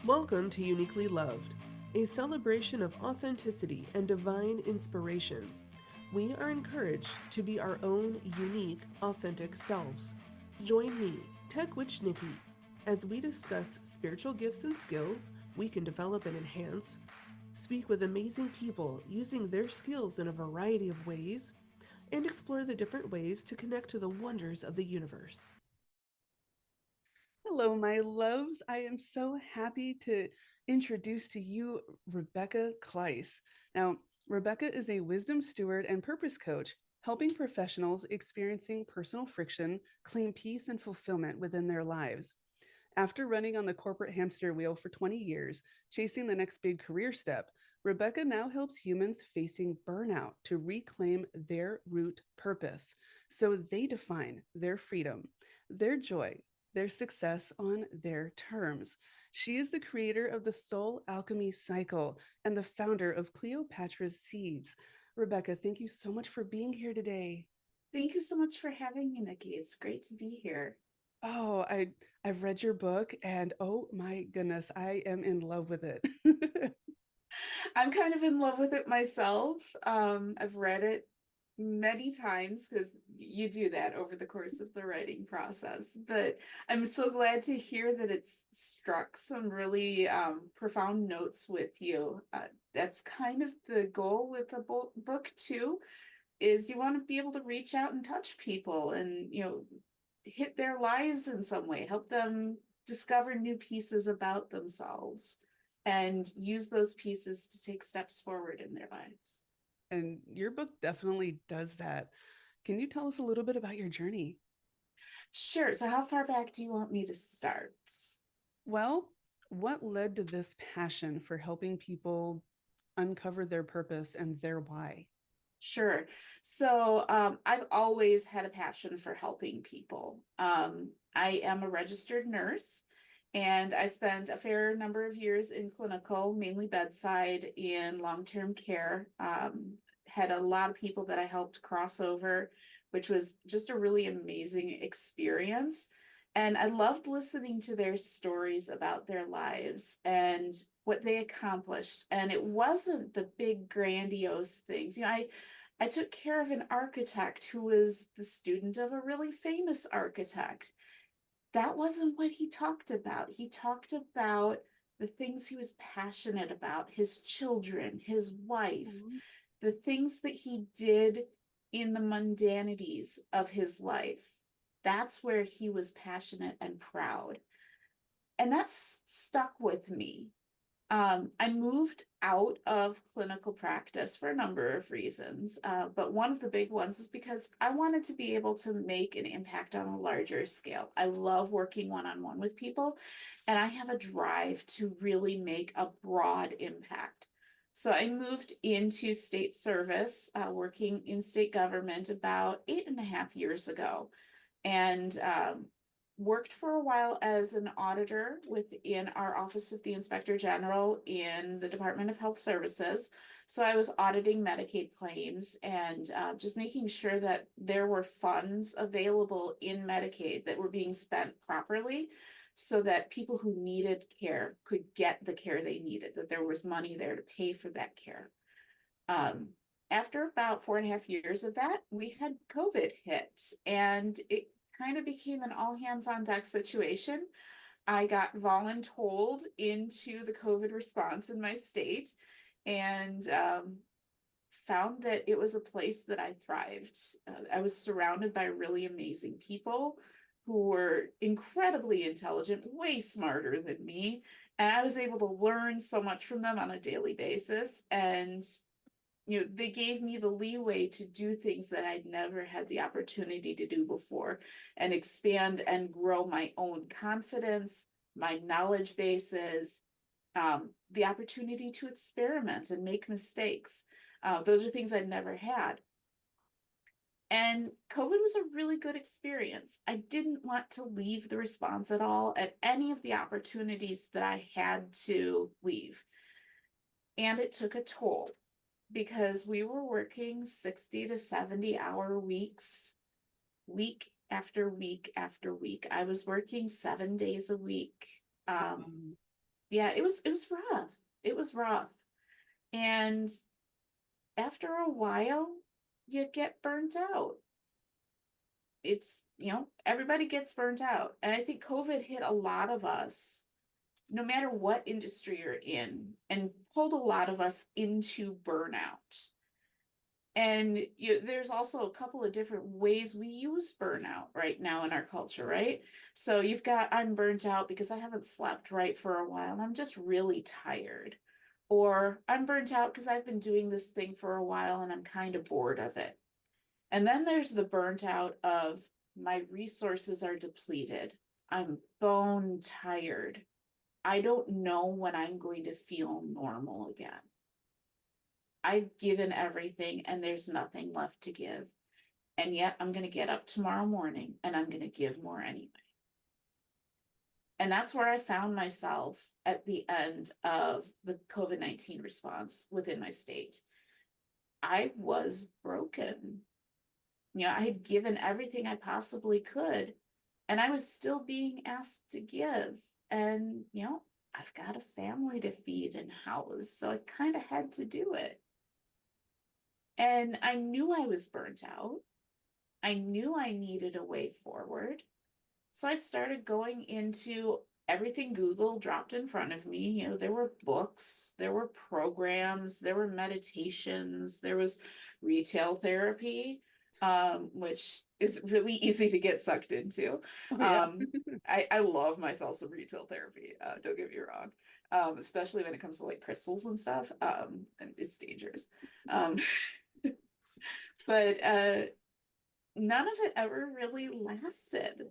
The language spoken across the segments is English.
Welcome to Uniquely Loved, a celebration of authenticity and divine inspiration. We are encouraged to be our own unique, authentic selves. Join me, Tech Witch Niki, as we discuss spiritual gifts and skills we can develop and enhance, speak with amazing people using their skills in a variety of ways, and explore the different ways to connect to the wonders of the universe. Hello, my loves. I am so happy to introduce to you Rebecca Claeys. Now, Rebecca is a wisdom steward and purpose coach, helping professionals experiencing personal friction claim peace and fulfillment within their lives. After running on the corporate hamster wheel for 20 years, chasing the next big career step, Rebecca now helps humans facing burnout to reclaim their root purpose so they define their freedom, their joy, their success on their terms. She is the creator of the Soul Alchemy Cycle and the founder of Cleopatras Seeds. Rebecca, thank you so much for being here today. Thank you so much for having me, Nikki. It's great to be here. Oh, I've read your book and oh my goodness, I am in love with it. I'm kind of in love with it myself. I've read it many times because you do that over the course of the writing process. But I'm so glad to hear that it's struck some really profound notes with you. That's kind of the goal with the book too, is you want to be able to reach out and touch people and, hit their lives in some way, help them discover new pieces about themselves and use those pieces to take steps forward in their lives. And your book definitely does that. Can you tell us a little bit about your journey? Sure. So, how far back do you want me to start? Well, what led to this passion for helping people uncover their purpose and their why? Sure. So, I've always had a passion for helping people. I am a registered nurse, and I spent a fair number of years in clinical, mainly bedside in long-term care. Had a lot of people that I helped cross over, which was just a really amazing experience. And I loved listening to their stories about their lives and what they accomplished. And it wasn't the big grandiose things. I took care of an architect who was the student of a really famous architect. That wasn't what he talked about. He talked about the things he was passionate about, his children, his wife, Mhm. the things that he did in the mundanities of his life. That's where he was passionate and proud. And that's stuck with me. I moved out of clinical practice for a number of reasons, but one of the big ones was because I wanted to be able to make an impact on a larger scale. I love working one-on-one with people, and I have a drive to really make a broad impact. So I moved into state service, working in state government about 8.5 years ago, and worked for a while as an auditor within our Office of the Inspector General in the Department of Health Services. So I was auditing Medicaid claims and just making sure that there were funds available in Medicaid that were being spent properly so that people who needed care could get the care they needed, that there was money there to pay for that care. Um, After about 4.5 years of that, we had COVID hit, and it kind of became an all hands on deck situation. I got voluntold into the COVID response in my state and found that it was a place that I thrived. I was surrounded by really amazing people who were incredibly intelligent, way smarter than me. And I was able to learn so much from them on a daily basis. And they gave me the leeway to do things that I'd never had the opportunity to do before and expand and grow my own confidence, my knowledge bases, the opportunity to experiment and make mistakes. Those are things I'd never had. And COVID was a really good experience. I didn't want to leave the response at all at any of the opportunities that I had to leave. And it took a toll because we were working 60 to 70-hour weeks, week after week after week. I was working 7 days a week. Um, Wow. Yeah, it was rough. It was rough. And after a while, you get burnt out. It's, everybody gets burnt out. And I think COVID hit a lot of us, no matter what industry you're in, and pulled a lot of us into burnout. And there's also a couple of different ways we use burnout right now in our culture, right? So you've got, I'm burnt out because I haven't slept right for a while. I'm just really tired. Or I'm burnt out because I've been doing this thing for a while and I'm kind of bored of it. And then there's the burnt out of my resources are depleted. I'm bone tired. I don't know when I'm going to feel normal again. I've given everything and there's nothing left to give. And yet I'm going to get up tomorrow morning and I'm going to give more anyway. And that's where I found myself at the end of the COVID-19 response within my state. I was broken. I had given everything I possibly could, and I was still being asked to give. And, I've got a family to feed and house, so I kind of had to do it. And I knew I was burnt out. I knew I needed a way forward. So I started going into everything Google dropped in front of me. There were books, there were programs, there were meditations, there was retail therapy, which is really easy to get sucked into. Oh yeah. I love myself some retail therapy. Don't get me wrong. Especially when it comes to like crystals and stuff. It's dangerous. Um, but none of it ever really lasted.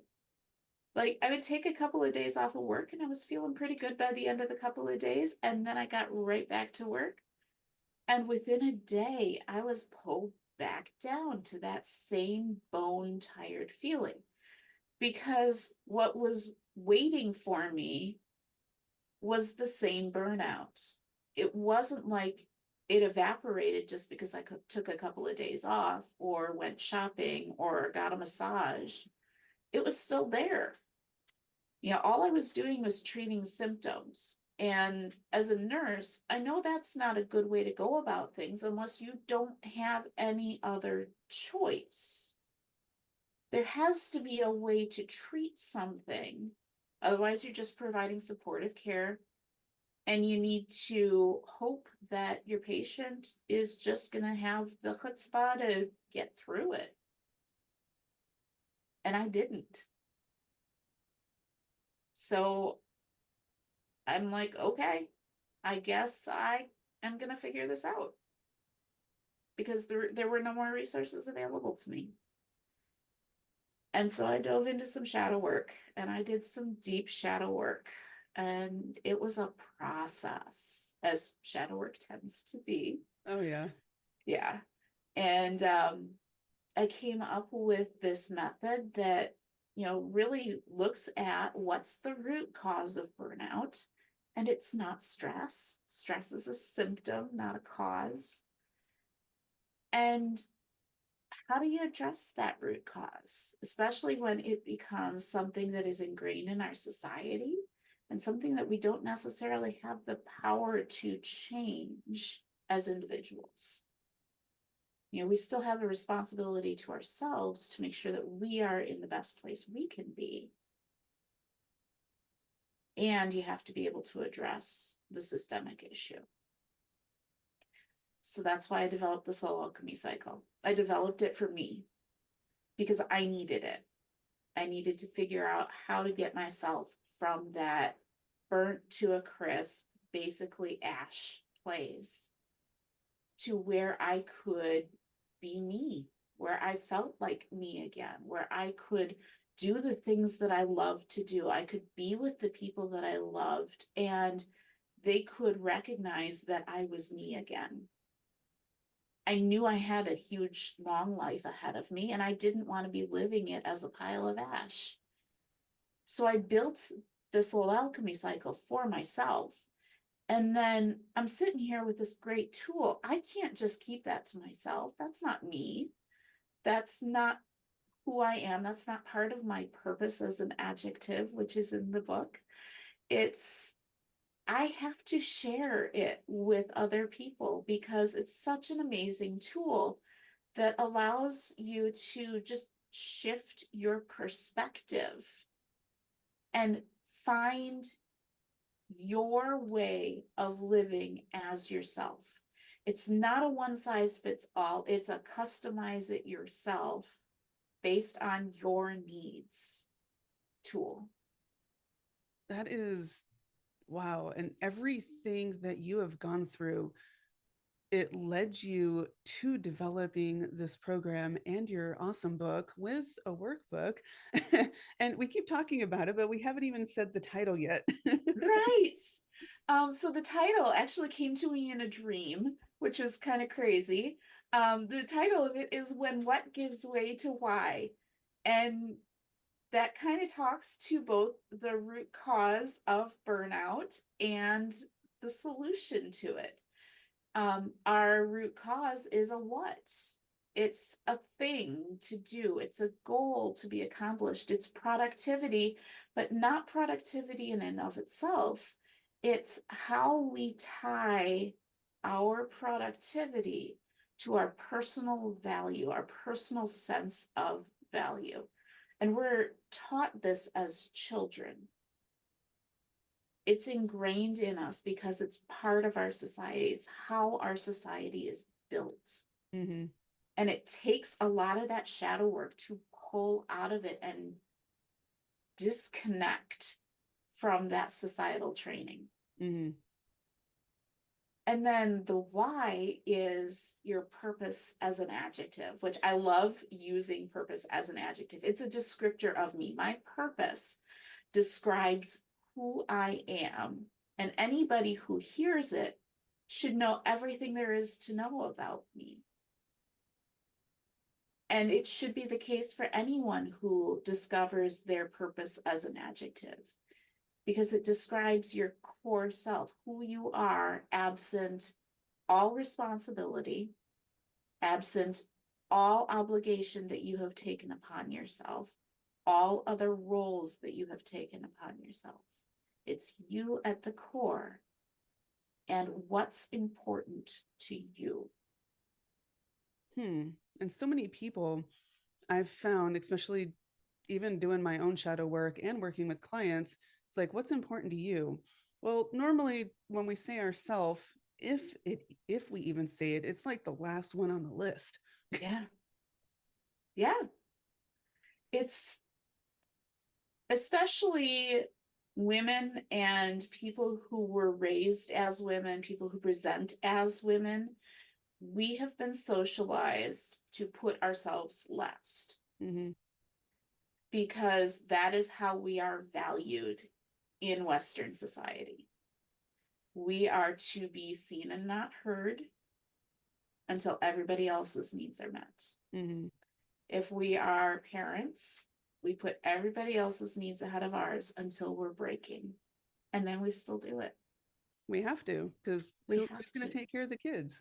Like I would take a couple of days off of work and I was feeling pretty good by the end of the couple of days. And then I got right back to work. And within a day, I was pulled back down to that same bone tired feeling because what was waiting for me was the same burnout. It wasn't like it evaporated just because I took a couple of days off or went shopping or got a massage. It was still there. All I was doing was treating symptoms. And as a nurse, I know that's not a good way to go about things unless you don't have any other choice. There has to be a way to treat something. Otherwise, you're just providing supportive care. And you need to hope that your patient is just going to have the chutzpah to get through it. And I didn't. So I'm like, okay, I guess I am going to figure this out because there were no more resources available to me. And so I dove into some shadow work and I did some deep shadow work. And it was a process, as shadow work tends to be. Oh yeah. Yeah. And I came up with this method that, really looks at what's the root cause of burnout. And it's not stress. Stress is a symptom, not a cause. And how do you address that root cause, especially when it becomes something that is ingrained in our society and something that we don't necessarily have the power to change as individuals? We still have a responsibility to ourselves to make sure that we are in the best place we can be. And you have to be able to address the systemic issue. So that's why I developed the soul alchemy cycle. I developed it for me because I needed it. I needed to figure out how to get myself from that burnt to a crisp, basically ash place, to where I could be me, where I felt like me again, where I could do the things that I love to do. I could be with the people that I loved and they could recognize that I was me again. I knew I had a huge, long life ahead of me, and I didn't want to be living it as a pile of ash. So I built this whole alchemy cycle for myself. And then I'm sitting here with this great tool. I can't just keep that to myself. That's not me. That's not who I am. That's not part of my purpose as an adjective, which is in the book. It's I have to share it with other people because it's such an amazing tool that allows you to just shift your perspective and find your way of living as yourself. It's not a one size fits all, it's a customize it yourself based on your needs tool. That is wow. And everything that you have gone through, it led you to developing this program and your awesome book with a workbook. And we keep talking about it, but we haven't even said the title yet. Right. So the title actually came to me in a dream, which was kind of crazy. The title of it is When What Gives Way to Why. And that kind of talks to both the root cause of burnout and the solution to it. Our root cause is a what? It's a thing to do, it's a goal to be accomplished, it's productivity, but not productivity in and of itself. It's how we tie our productivity to our personal value, our personal sense of value. And we're taught this as children. It's ingrained in us because it's part of our society. It's how our society is built. Mm-hmm. And it takes a lot of that shadow work to pull out of it and disconnect from that societal training. Mm-hmm. And then the why is your purpose as an adjective, which I love using purpose as an adjective. It's a descriptor of me. My purpose describes who I am, and anybody who hears it should know everything there is to know about me. And it should be the case for anyone who discovers their purpose as an adjective, because it describes your core self, who you are, absent all responsibility, absent all obligation that you have taken upon yourself, all other roles that you have taken upon yourself. It's you at the core and what's important to you. And so many people I've found, especially even doing my own shadow work and working with clients, it's like, what's important to you? Well, normally when we say ourself, if we even say it, it's like the last one on the list. Yeah. Yeah. It's especially women and people who were raised as women, people who present as women, we have been socialized to put ourselves last. Mm-hmm. Because that is how we are valued in Western society. We are to be seen and not heard until everybody else's needs are met. Mm-hmm. If we are parents, we put everybody else's needs ahead of ours until we're breaking. And then we still do it. We have to, because We who's have going to. to take care of the kids?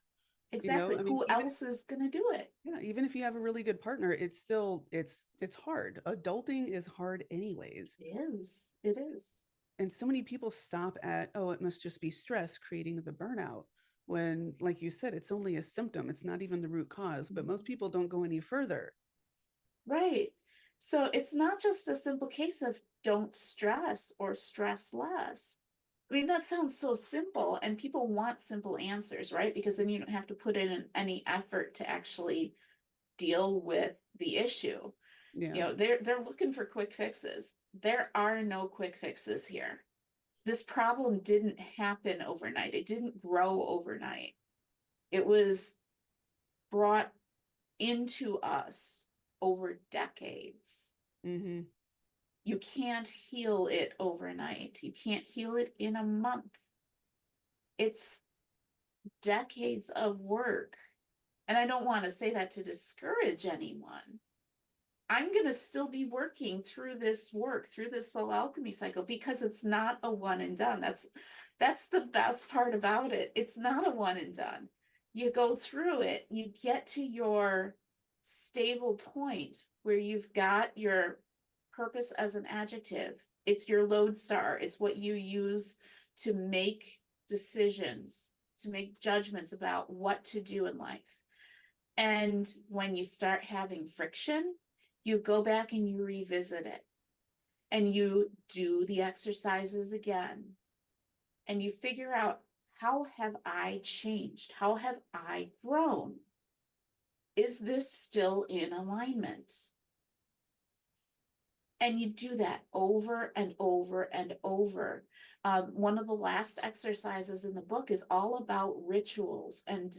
Exactly. I mean, Who else is going to do it? yeah, even if you have a really good partner, it's still it's hard. Adulting is hard anyways. It is. It is. And so many people stop at, oh, it must just be stress creating the burnout. When, like you said, it's only a symptom, it's not even the root cause. But most people don't go any further. Right. So it's not just a simple case of don't stress or stress less. I mean, that sounds so simple, and people want simple answers, right? Because then you don't have to put in any effort to actually deal with the issue. Yeah. You know, they're looking for quick fixes. There are no quick fixes here. This problem didn't happen overnight. It didn't grow overnight. It was brought into us over decades. Mm-hmm. You can't heal it overnight. You can't heal it in a month. It's decades of work. And I don't want to say that to discourage anyone. I'm going to still be working through this work, through this soul alchemy cycle, because it's not a one and done. That's the best part about it. It's not a one and done. You go through it, you get to your stable point where you've got your purpose as an adjective. It's your lodestar. It's what you use to make decisions, to make judgments about what to do in life. And when you start having friction, you go back and you revisit it and you do the exercises again and you figure out, how have I changed? How have I grown? Is this still in alignment? And you do that over and over and over. One of the last exercises in the book is all about rituals and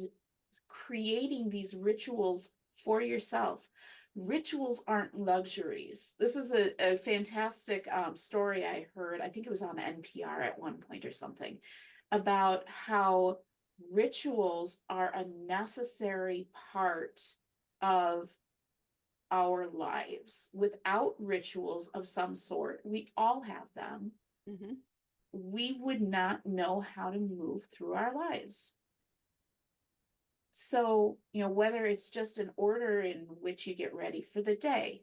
creating these rituals for yourself. Rituals aren't luxuries. This is a fantastic story I heard. I think it was on NPR at one point or something, about how rituals are a necessary part of our lives. Without rituals of some sort, we all have them, Mm-hmm. we would not know how to move through our lives. So, whether it's just an order in which you get ready for the day,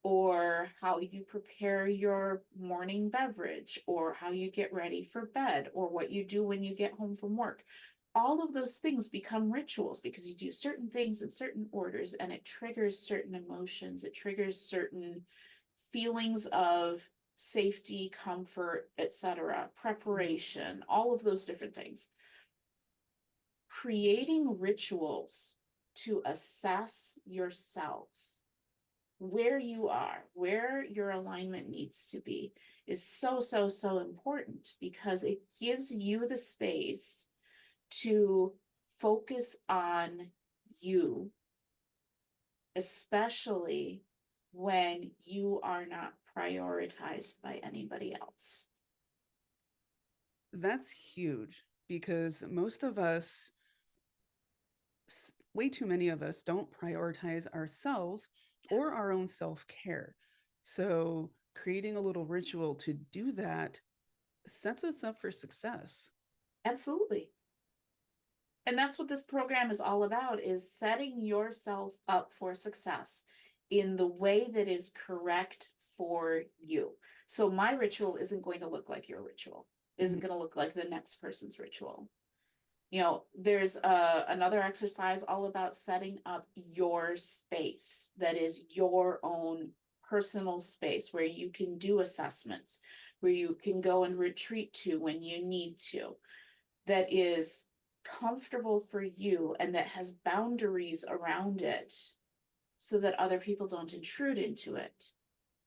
or how you prepare your morning beverage, or how you get ready for bed, or what you do when you get home from work, all of those things become rituals because you do certain things in certain orders and it triggers certain emotions, it triggers certain feelings of safety, comfort, etc., preparation, all of those different things. Creating rituals to assess yourself, where you are, where your alignment needs to be, is so, so, so important because it gives you the space to focus on you, especially when you are not prioritized by anybody else. That's huge because most of us, way too many of us, don't prioritize ourselves or our own self care. So, creating a little ritual to do that sets us up for success. Absolutely. And that's what this program is all about, is setting yourself up for success in the way that is correct for you. So my ritual isn't going to look like your ritual, isn't going to look like the next person's ritual. There's another exercise all about setting up your space that is your own personal space where you can do assessments, where you can go and retreat to when you need to, that is comfortable for you and that has boundaries around it so that other people don't intrude into it.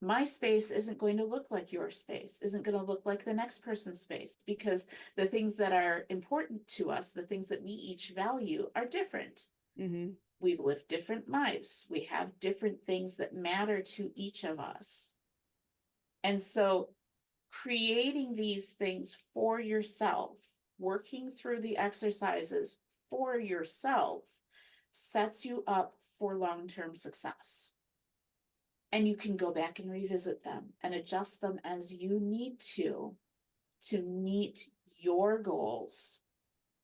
My space isn't going to look like your space, isn't going to look like the next person's space, because the things that are important to us, the things that we each value, are different. Mm-hmm. We've lived different lives. We have different things that matter to each of us. And so creating these things for yourself, working through the exercises for yourself, sets you up for long-term success. And you can go back and revisit them and adjust them as you need to meet your goals,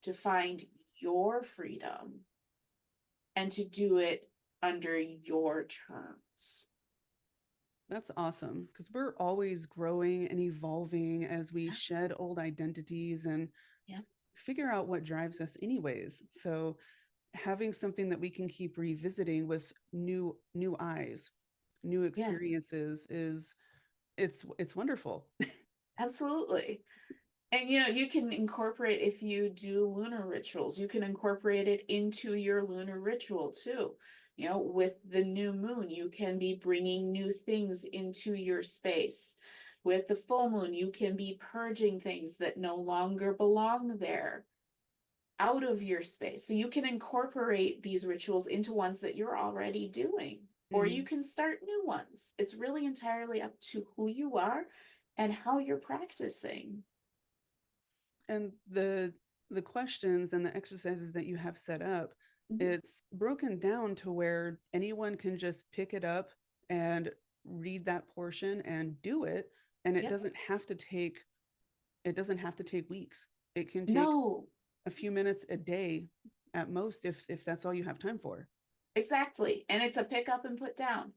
to find your freedom, and to do it under your terms. That's awesome because we're always growing and evolving as we Yeah. shed old identities and Yeah. figure out what drives us anyways. So having something that we can keep revisiting with new eyes, new Yeah. experiences is it's wonderful. Absolutely. And you can incorporate, if you do lunar rituals, you can incorporate it into your lunar ritual too. With the new moon, you can be bringing new things into your space. With the full moon, you can be purging things that no longer belong there out of your space. So you can incorporate these rituals into ones that you're already doing, or you Mm-hmm. can start new ones. It's really entirely up to who you are and how you're practicing. And the questions and the exercises that you have set up, Mhm. it's broken down to where anyone can just pick it up and read that portion and do it, and Yep. it doesn't have to take weeks. It can take No, a few minutes a day at most if that's all you have time for. exactly. And it's a pick up and put down.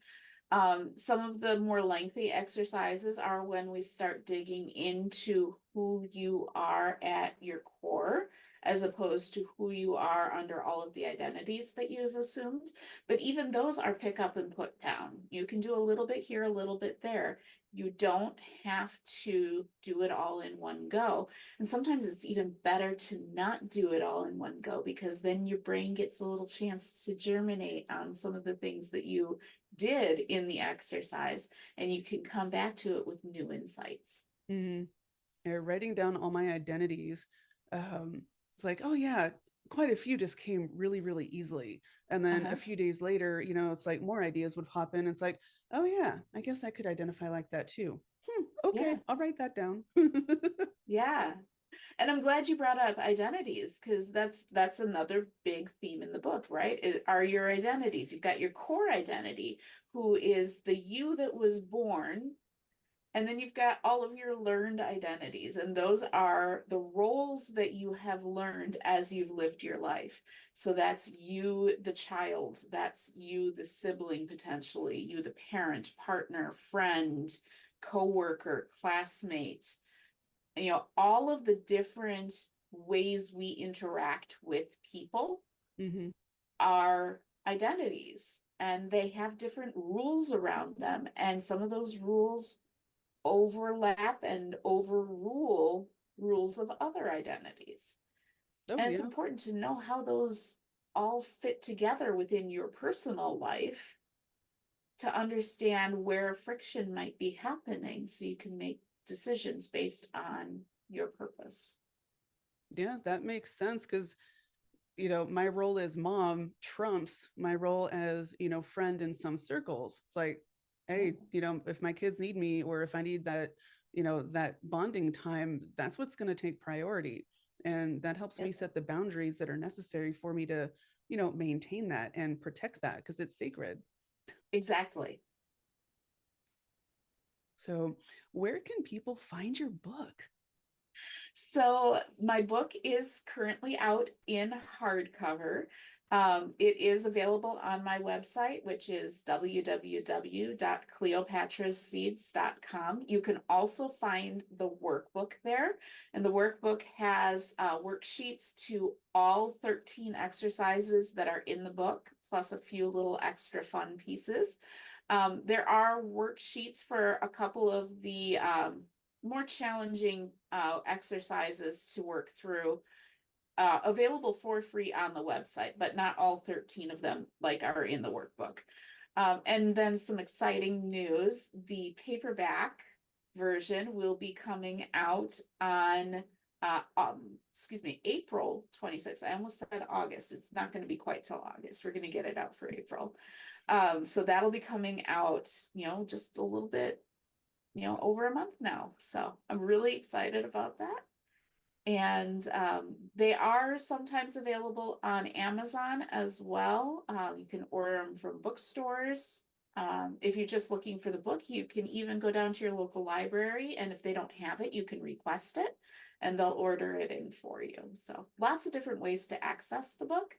Some of the more lengthy exercises are when we start digging into who you are at your core, as opposed to who you are under all of the identities that you've assumed. But even those are pick up and put down. You can do a little bit here, a little bit there. You don't have to do it all in one go. And sometimes it's even better to not do it all in one go, because then your brain gets a little chance to germinate on some of the things that you did in the exercise, and you can come back to it with new insights. Mm-hmm. Writing down all my identities, it's like, oh yeah, quite a few just came really, really easily. And then a Uh-huh. few days later, it's like more ideas would pop in. It's like, oh yeah, I guess I could identify like that too. Okay, Yeah. I'll write that down. Yeah. And I'm glad you brought up identities, because that's another big theme in the book, right? Are your identities. You've got your core identity, who is the you that was born. And then you've got all of your learned identities, and those are the roles that you have learned as you've lived your life. So that's you, the child, that's you, the sibling, potentially, you, the parent, partner, friend, coworker, classmate, all of the different ways we interact with people Hmm. are identities, and they have different rules around them. And some of those rules overlap and overrule rules of other identities. Oh And it's yeah. important to know how those all fit together within your personal life to understand where friction might be happening, so you can make decisions based on your purpose. Yeah, that makes sense because my role as mom trumps my role as, friend in some circles. It's like, Yeah, hey, if my kids need me or if I need that, that bonding time, that's what's going to take priority. And that helps me yep, set the boundaries that are necessary for me to, maintain that and protect that because it's sacred. exactly. So, where can people find your book? So my book is currently out in hardcover. It is available on my website, which is www.cleopatrasseeds.com. You can also find the workbook there, and the workbook has worksheets to all 13 exercises that are in the book, plus a few little extra fun pieces. There are worksheets for a couple of the more challenging exercises to work through, available for free on the website, but not all 13 of them like are in the workbook. And then some exciting news: the paperback version will be coming out on April 26th. I almost said August. It's not going to be quite till August. We're going to get it out for April. So that'll be coming out, just a little bit, over a month now. So I'm really excited about that. And they are sometimes available on Amazon as well. You can order them from bookstores. If you're just looking for the book, you can even go down to your local library, and if they don't have it, you can request it and they'll order it in for you. So lots of different ways to access the book.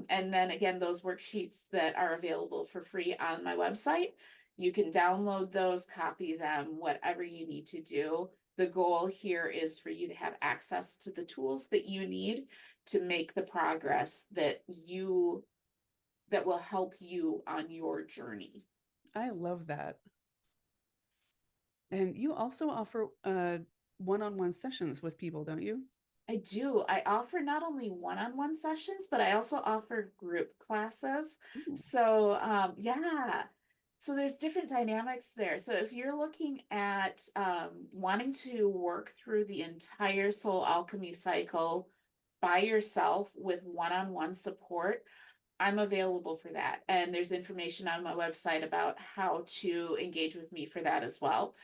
And then again, those worksheets that are available for free on my website, you can download those, copy them, whatever you need to do. The goal here is for you to have access to the tools that you need to make the progress that will help you on your journey. I love that. And you also offer one-on-one sessions with people, don't you? I do. I offer not only one-on-one sessions, but I also offer group classes. Ooh. So, yeah. So there's different dynamics there. So if you're looking at wanting to work through the entire soul alchemy cycle by yourself with one-on-one support, I'm available for that. And there's information on my website about how to engage with me for that as well.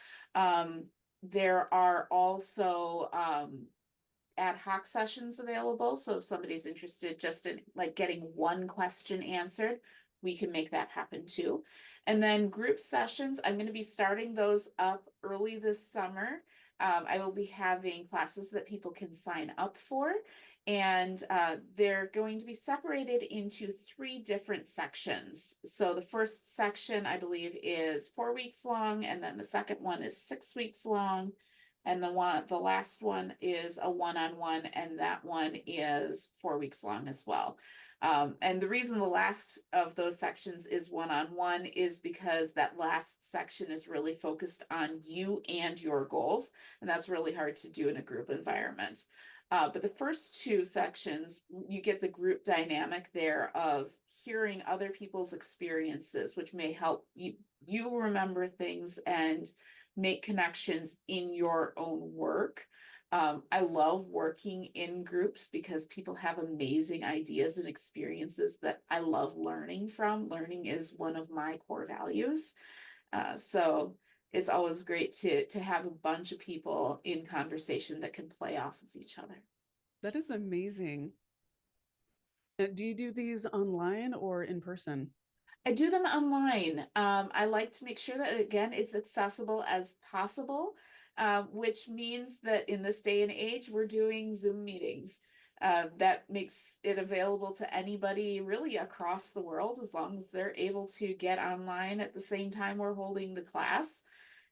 There are also ad hoc sessions available. So if somebody's interested just in like getting one question answered, we can make that happen too. And then group sessions, I'm going to be starting those up early this summer. I will be having classes that people can sign up for. And they're going to be separated into 3 different sections. So the first section, I believe, is 4 weeks long, and then the second one is 6 weeks long, and the last one is a one-on-one, and that one is 4 weeks long as well. And the reason the last of those sections is one-on-one is because that last section is really focused on you and your goals, and that's really hard to do in a group environment. But the first 2 sections, you get the group dynamic there of hearing other people's experiences, which may help you remember things and make connections in your own work. I love working in groups because people have amazing ideas and experiences that I love learning from. Learning is one of my core values. So it's always great to have a bunch of people in conversation that can play off of each other. That is amazing. Do you do these online or in person? I do them online. I like to make sure that, again, it's accessible as possible, which means that in this day and age, we're doing Zoom meetings. That makes it available to anybody really across the world, as long as they're able to get online at the same time we're holding the class.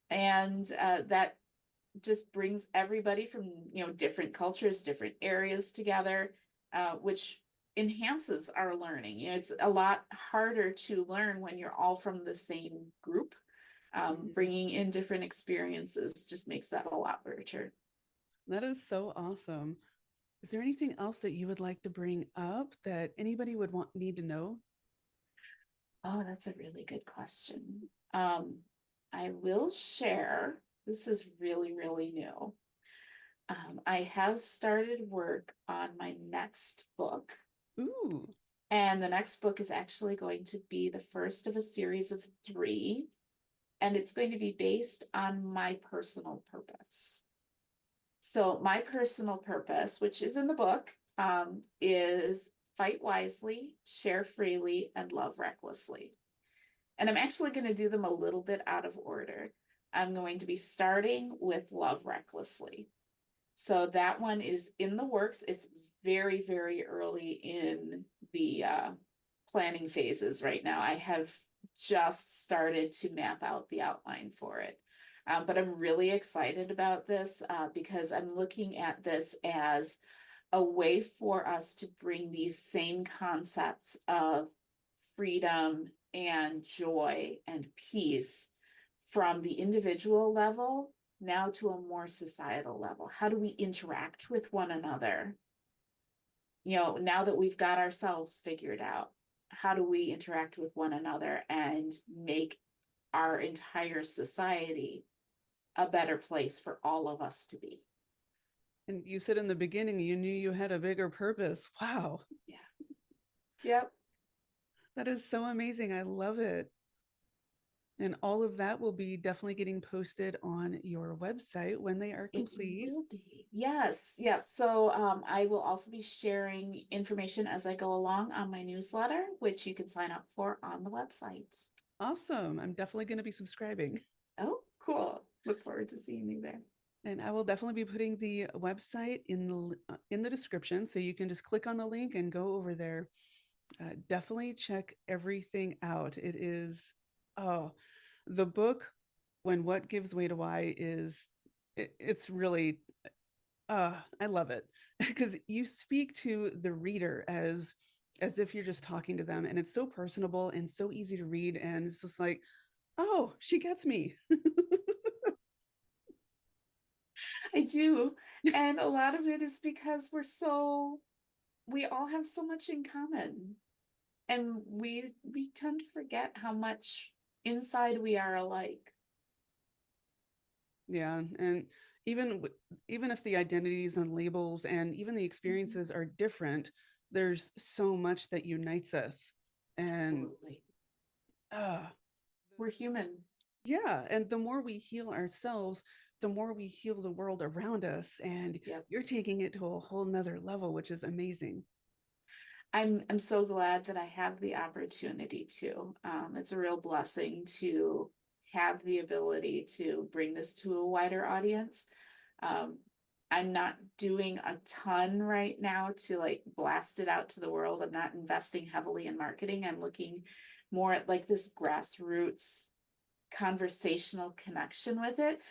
And that just brings everybody from, different cultures, different areas together, which enhances our learning. It's a lot harder to learn when you're all from the same group. Bringing in different experiences just makes that a lot richer. That is so awesome. Is there anything else that you would like to bring up that anybody would want need to know? Oh, that's a really good question. I will share, this is really, really new. I have started work on my next book. Ooh. And the next book is actually going to be the first of a series of 3. And it's going to be based on my personal purpose. So my personal purpose, which is in the book, is fight wisely, share freely, and love recklessly. And I'm actually going to do them a little bit out of order. I'm going to be starting with love recklessly. So that one is in the works. It's very, very early in the planning phases right now. I have just started to map out the outline for it. But I'm really excited about this because I'm looking at this as a way for us to bring these same concepts of freedom and joy and peace from the individual level now to a more societal level. How do we interact with one another? Now that we've got ourselves figured out, how do we interact with one another and make our entire society a better place for all of us to be? And you said in the beginning you knew you had a bigger purpose. Wow. Yeah. Yep. That is so amazing. I love it. And all of that will be definitely getting posted on your website when they are It complete. will be. Yes. Yep. So I will also be sharing information as I go along on my newsletter, which you can sign up for on the website. Awesome. I'm definitely going to be subscribing. Oh, cool. Look forward to seeing you there. And I will definitely be putting the website in the description, so you can just click on the link and go over there. Definitely check everything out. It is, oh, the book, When What Gives Way to Why, it's really, I love it because you speak to the reader as if you're just talking to them, and it's so personable and so easy to read, and it's just like, oh, she gets me. I do. And a lot of it is because we all have so much in common. And we tend to forget how much inside we are alike. Yeah, and even if the identities and labels and even the Mhm. experiences are different, there's so much that unites us. And Absolutely. uh We're human. yeah, and the more we heal ourselves, the more we heal the world around us. And Yep. you're taking it to a whole nother level, which is amazing. I'm so glad that I have the opportunity to. It's a real blessing to have the ability to bring this to a wider audience. Um, I'm not doing a ton right now to like blast it out to the world. I'm not investing heavily in marketing. I'm looking more at like this grassroots conversational connection with it,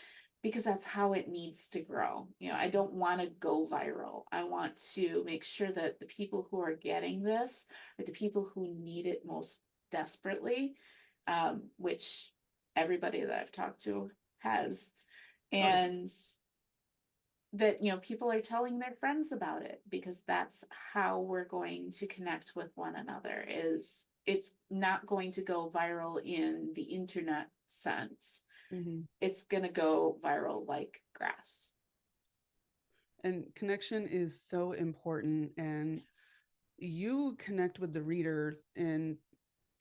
because that's how it needs to grow. I don't want to go viral. I want to make sure that the people who are getting this are the people who need it most desperately, which everybody that I've talked to has. Oh yeah. And that people are telling their friends about it, because that's how we're going to connect with one another. Is it's not going to go viral in the internet sense. Mhm. It's going to go viral like grass. And connection is so important. And you connect with the reader in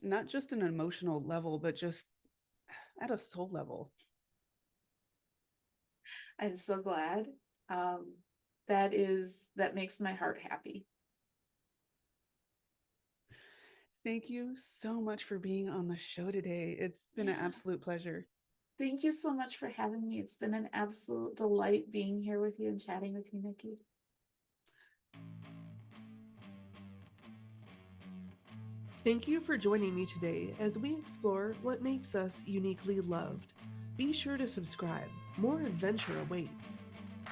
not just an emotional level, but just at a soul level. I'm so glad. um, that makes my heart happy. Thank you so much for being on the show today. It's been an Yeah, absolute pleasure. thank you so much for having me. It's been an absolute delight being here with you and chatting with you, Nikki. Thank you for joining me today as we explore what makes us uniquely loved. Be sure to subscribe. More adventure awaits.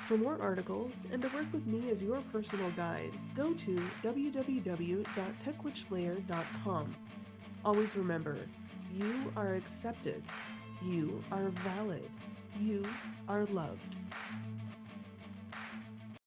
For more articles and to work with me as your personal guide, go to www.techwitchlayer.com. Always remember, you are accepted, you are valid, you are loved.